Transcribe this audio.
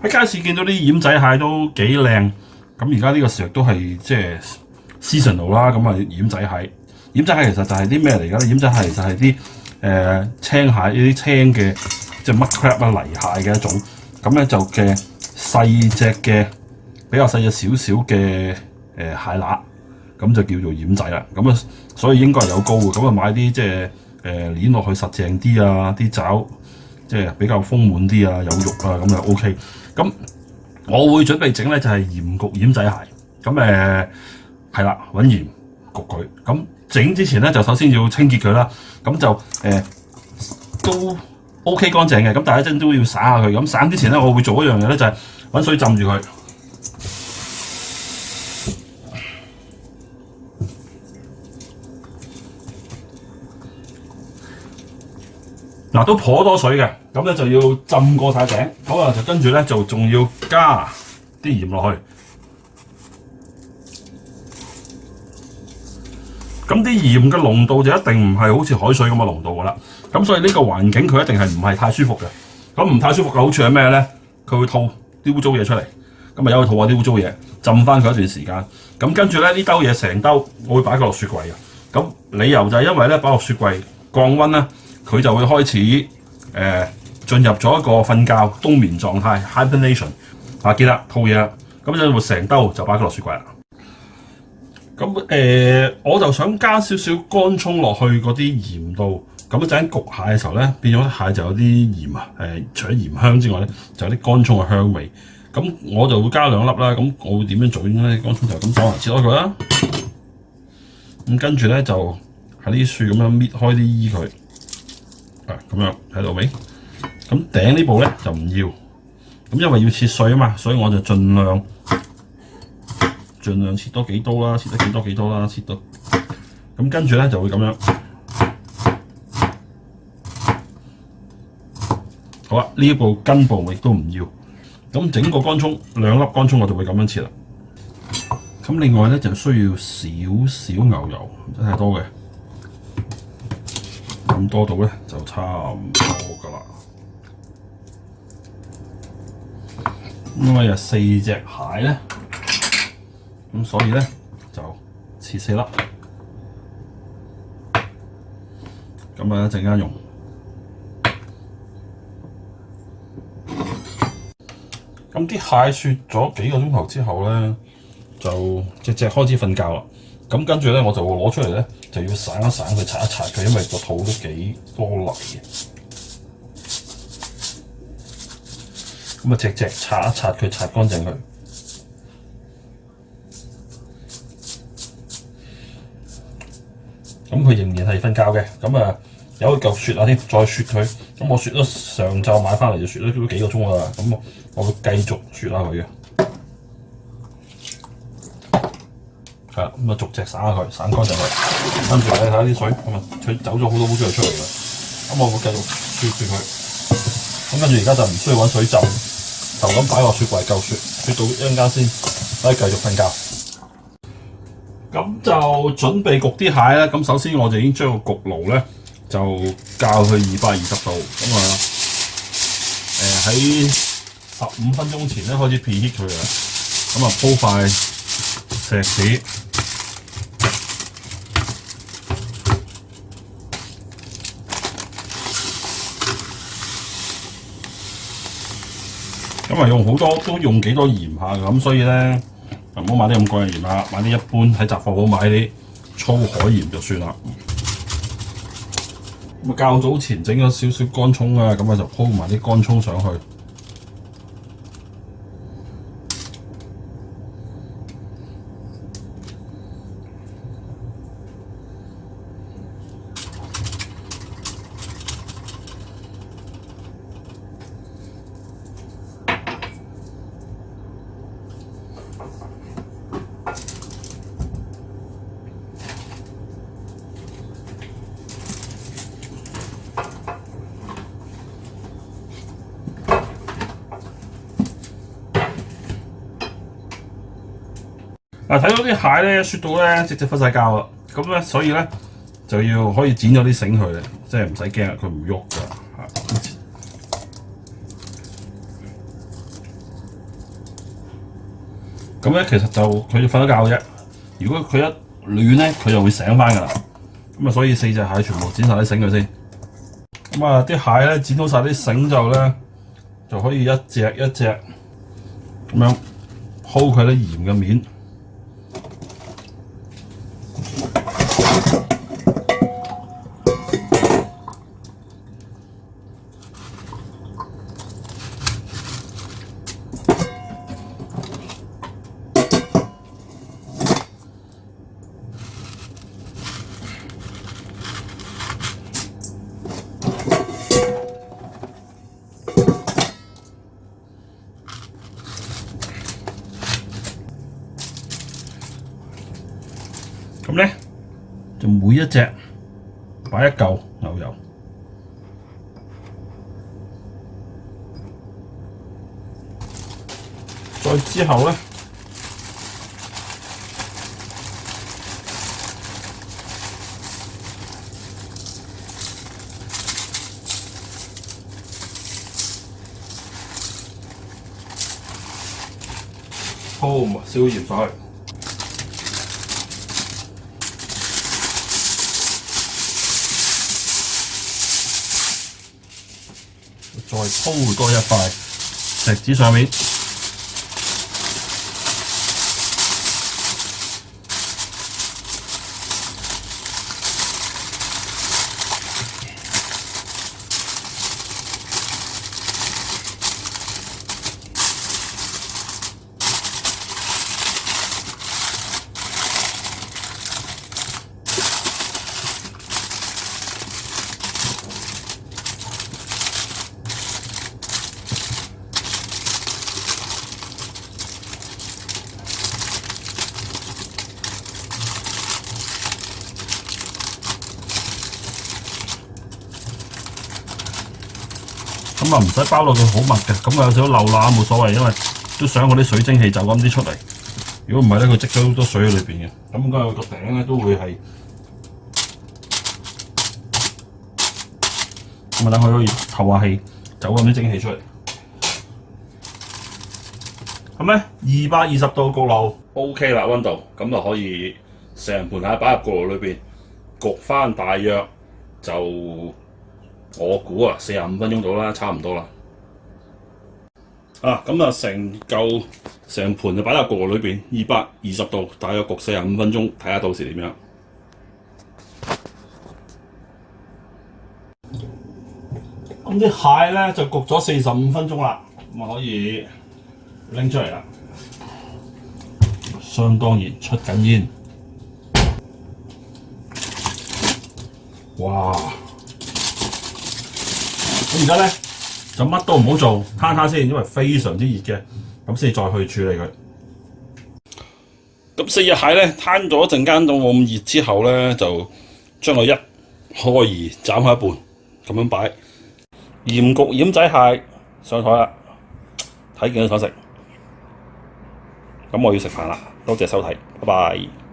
喺街市見到啲奄仔蟹都幾靚，咁而家呢個時候都係即係 seasonal 啦，咁啊奄仔蟹，奄仔蟹其實就係啲咩嚟㗎咧？奄仔蟹其實係啲青蟹，呢啲青嘅即係 mud crab 啊泥蟹嘅一種，咁咧就嘅細隻嘅比較細隻少少嘅蟹乸，咁就叫做奄仔啦。咁啊，所以應該係有膏嘅，咁啊買啲即係攣落去實淨啲啊，啲爪即係比較豐滿啲啊，有肉啊，咁就 OK。咁我會準備整咧就係鹽焗奄仔蟹，咁係啦，揾鹽焗佢。咁整之前咧就首先要清潔佢啦，咁就都 OK 乾淨嘅。咁第一陣都要灑下佢。咁灑之前咧，我會做一樣嘢咧，就係揾水浸住佢。嗱，都頗多水嘅，咁咧就要浸過晒頂。好啦，就跟住咧就仲要加啲鹽落去。咁啲鹽嘅濃度就一定唔係好似海水咁嘅濃度噶啦。咁所以呢個環境佢一定係唔係太舒服嘅。咁唔太舒服嘅好處係咩咧？佢會吐啲污糟嘢出嚟。咁啊由佢吐下啲污糟嘢，浸翻佢一段時間。咁跟住咧呢兜嘢成兜，我會擺佢落雪櫃嘅。咁理由就係因為咧擺落雪櫃降溫咧。佢就會開始進入咗一個瞓覺冬眠狀態 hibernation 啊，記得吐嘢啦，咁就會成兜就擺佢落雪櫃啦。咁我就想加少少乾葱落去嗰啲鹽度，咁一陣焗蟹嘅時候咧，變咗蟹就有啲鹽啊，除咗鹽香之外咧，就有啲乾葱嘅香味。咁我就會加2粒啦。咁我會點樣做咧？乾葱就咁手切開佢啦。咁跟住咧就喺啲樹咁樣搣開啲衣佢。咁樣睇到未？咁頂呢部咧就唔要，咁因為要切碎啊嘛，所以我就盡量切多幾刀啦，切得幾多啦，切到咁跟住咧就會咁樣。好啦，呢一部根部亦都唔要，咁整個乾葱2粒乾葱我就會咁樣切啦。咁另外咧就需要少少牛油，唔使太多嘅。咁多到咧就差唔多噶啦。因為有4隻蟹咧，咁所以咧就切4粒。咁啊一陣間用。咁啲蟹雪咗幾個鐘頭之後咧，就隻開始瞓覺啦。咁跟住咧，我就會攞出嚟咧，就要散一散佢，擦一擦佢，因為個肚都幾多泥嘅。咁啊，隻擦一擦佢，擦乾淨佢。咁佢仍然係瞓覺嘅。咁啊，有嚿雪啊添，再雪佢。咁我雪咗上晝買翻嚟就雪咗都幾個鐘啦。咁我會繼續雪下佢嘅。係啦，咁啊逐隻散下佢，散乾淨佢，跟住你睇下啲水，咁啊佢走咗好多污糟嘢出嚟啦。咁我會繼續雪佢，咁跟住而家就唔需要揾水浸，就咁擺落雪櫃夠雪，雪到一陣間先可以繼續瞓覺。咁就準備焗啲蟹啦。咁首先我就已經將個焗爐咧就校去220度，咁啊喺15分鐘前咧開始 preheat 佢啦。咁啊鋪塊石屎。咁啊用好多都用幾多鹽下嘅，咁所以咧唔好買啲咁貴嘅鹽啦，買啲一般喺雜貨鋪買啲粗海鹽就算啦。咁啊較早前整咗少少乾葱啊，咁啊就鋪埋啲乾葱上去。睇到啲蟹咧雪到咧隻瞓晒覺啦，咁咧所以咧就要可以剪咗啲繩佢，即係唔使驚佢唔喐㗎。咁咧其實就佢要瞓得覺啫。如果佢一暖咧，佢就會醒翻㗎啦。咁啊，所以4隻蟹全部剪晒啲繩佢先。咁啊，啲蟹咧剪好晒啲繩之後咧，就可以一隻一隻咁樣鋪佢啲鹽嘅面。咁咧就每一隻擺一嚿牛油，再之後咧鋪燒鹽上去。再鋪多一塊石子上面，咁啊唔使包到佢好密嘅，咁啊有少少漏啦冇所謂，因為都想嗰啲水蒸氣就咁啲出嚟。如果唔係咧，佢積咗好多水喺裏邊嘅，咁應該個頂咧都會係咁啊，等佢可以透下氣，走咁啲蒸氣出嚟。咁咧220度焗爐 OK 啦，溫度咁就可以成盤蟹擺入焗爐裏邊焗翻大約就。我估啊，45分鐘到啦，差唔多啦。咁啊，成盤就擺入焗爐裏邊，220度，大約焗45分鐘，睇下到時點樣。咁啲蟹咧就焗咗45分鐘啦，咁啊可以拎出嚟啦。相當熱，出緊煙。哇！咁而家咧就乜都唔好做，攤攤先，因為非常之熱嘅，咁先再去處理佢。咁4隻蟹咧攤咗一陣間到冇咁熱之後咧，就將佢一開二斬開一半，咁樣擺。鹽焗奄仔蟹上台啦，睇見都想食。咁我要食飯啦，多謝收睇，拜拜。